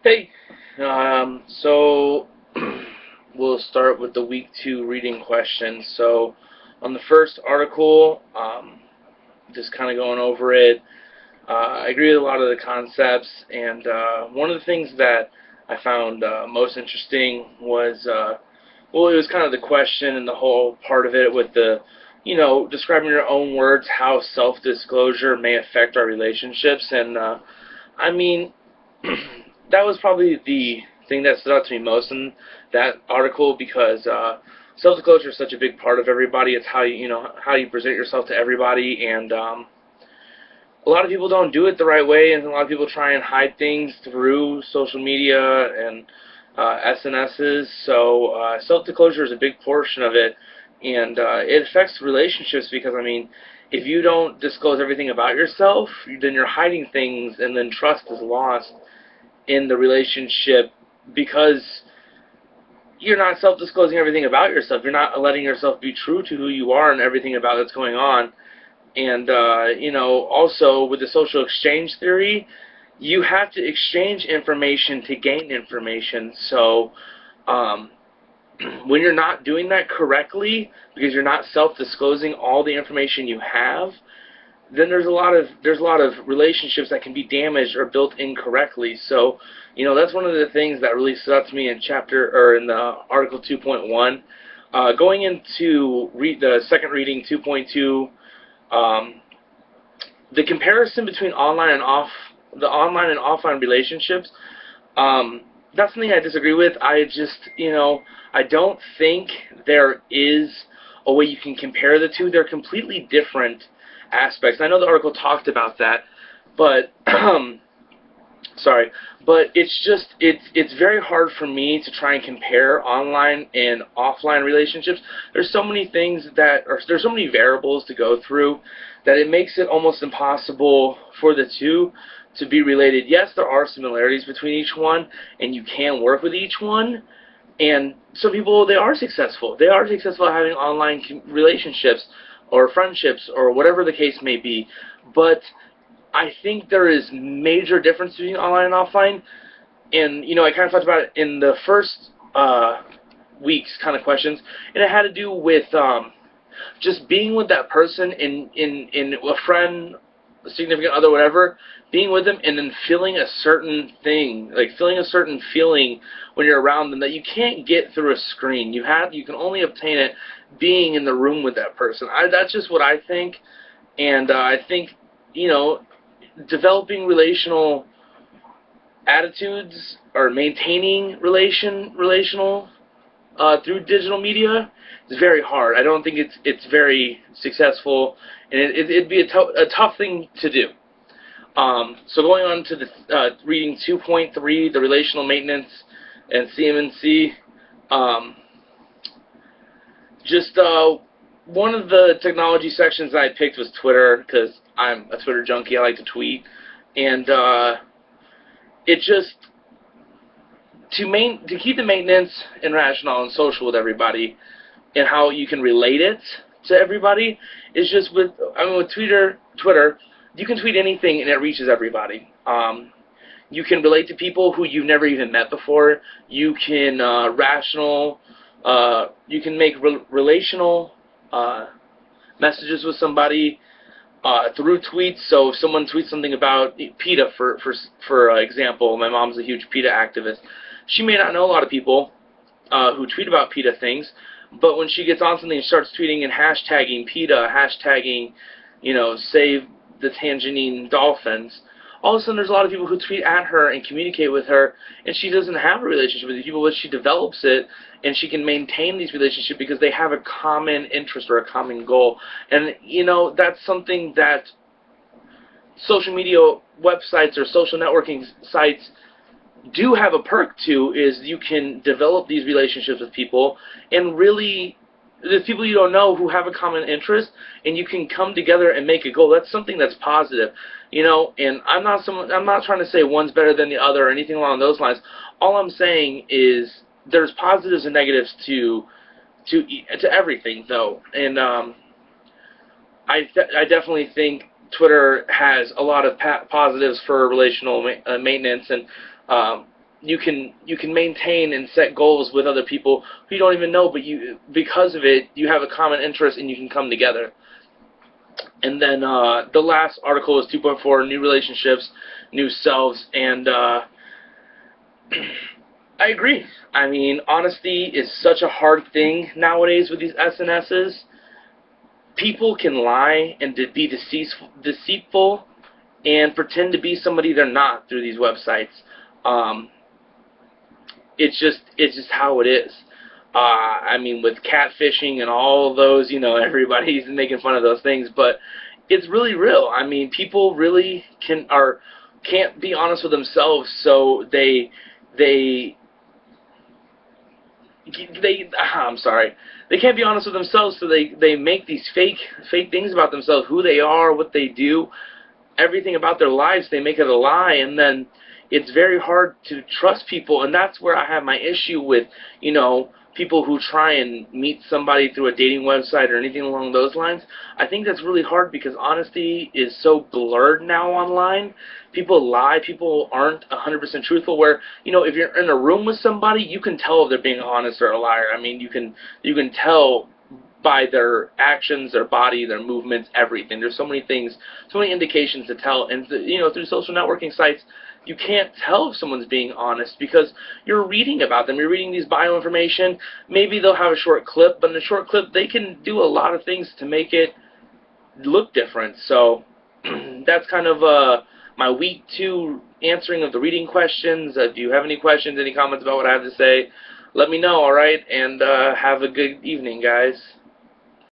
Hey, so we'll start with the week 2 reading questions. So on the first article, just kind of going over it, I agree with a lot of the concepts, and one of the things that I found most interesting was, well, it was kind of the question and the whole part of it with the, describing in your own words how self-disclosure may affect our relationships, and I mean, that was probably the thing that stood out to me most in that article because self-disclosure is such a big part of everybody. It's how how you present yourself to everybody, and a lot of people don't do it the right way, and a lot of people try and hide things through social media and SNSs. So self-disclosure is a big portion of it, and it affects relationships because, I mean, if you don't disclose everything about yourself, then you're hiding things, and then trust is lost in the relationship because you're not self-disclosing everything about yourself. You're not letting yourself be true to who you are and everything about that's going on. And, also with the social exchange theory, you have to exchange information to gain information. So when you're not doing that correctly, because you're not self-disclosing all the information you have, then there's a lot of relationships that can be damaged or built incorrectly. So, that's one of the things that really stood out to me in the Article 2.1. Going into the second reading 2.2, the comparison between online and offline relationships. That's something I disagree with. I just, I don't think there is a way you can compare the two. They're completely different aspects. I know the article talked about that, but sorry, but it's very hard for me to try and compare online and offline relationships. There's so many there's so many variables to go through that it makes it almost impossible for the two to be related. Yes, there are similarities between each one, and you can work with each one. And some people, they are successful. They are successful at having online relationships or friendships or whatever the case may be. But I think there is major difference between online and offline. And, I kind of talked about it in the first week's kind of questions. And it had to do with just being with that person in a friend, a significant other, whatever, being with them and then feeling a certain thing, like feeling a certain feeling when you're around them that you can't get through a screen. You can only obtain it being in the room with that person. That's just what I think, and I think, developing relational attitudes or maintaining relational through digital media is very hard. I don't think it's very successful, and it'd be a tough thing to do. So going on to the reading 2.3, the relational maintenance and CMNC. One of the technology sections I picked was Twitter because I'm a Twitter junkie. I like to tweet, and it just to keep the maintenance and rational and social with everybody, and how you can relate it to everybody is just with Twitter, you can tweet anything and it reaches everybody. You can relate to people who you've never even met before. You can you can make relational messages with somebody through tweets. So if someone tweets something about PETA, for example, my mom's a huge PETA activist. She may not know a lot of people who tweet about PETA things, but when she gets on something and starts tweeting and hashtagging PETA, hashtagging, save the Tangerine dolphins, all of a sudden there's a lot of people who tweet at her and communicate with her, and she doesn't have a relationship with these people, but she develops it, and she can maintain these relationships because they have a common interest or a common goal. And, that's something that social media websites or social networking sites do have a perk to, is you can develop these relationships with people, and really there's people you don't know who have a common interest, and you can come together and make a goal. That's something that's positive, and I'm not trying to say one's better than the other or anything along those lines. All I'm saying is there's positives and negatives to everything, though, and I definitely think Twitter has a lot of positives for relational maintenance, and you can maintain and set goals with other people who you don't even know, but because of it you have a common interest and you can come together. And then the last article is 2.4, new relationships, new selves, and I agree. I mean, honesty is such a hard thing nowadays with these SNSs. People can lie and be deceitful and pretend to be somebody they're not through these websites. It's just how it is. I mean, with catfishing and all of those, everybody's making fun of those things, but it's really real. I mean, people really can't be honest with themselves, so I'm sorry. They can't be honest with themselves, so they make these fake things about themselves, who they are, what they do, everything about their lives. They make it a lie, and then it's very hard to trust people, and that's where I have my issue with, people who try and meet somebody through a dating website or anything along those lines. I think that's really hard because honesty is so blurred now online. People lie. People aren't 100% truthful, where, if you're in a room with somebody, you can tell if they're being honest or a liar. I mean, you can tell by their actions, their body, their movements, everything. There's so many things, so many indications to tell. And, through social networking sites, you can't tell if someone's being honest because you're reading about them. You're reading these bio information. Maybe they'll have a short clip, but in a short clip, they can do a lot of things to make it look different. So that's kind of my week 2 answering of the reading questions. If you have any questions, any comments about what I have to say, let me know, all right? And have a good evening, guys.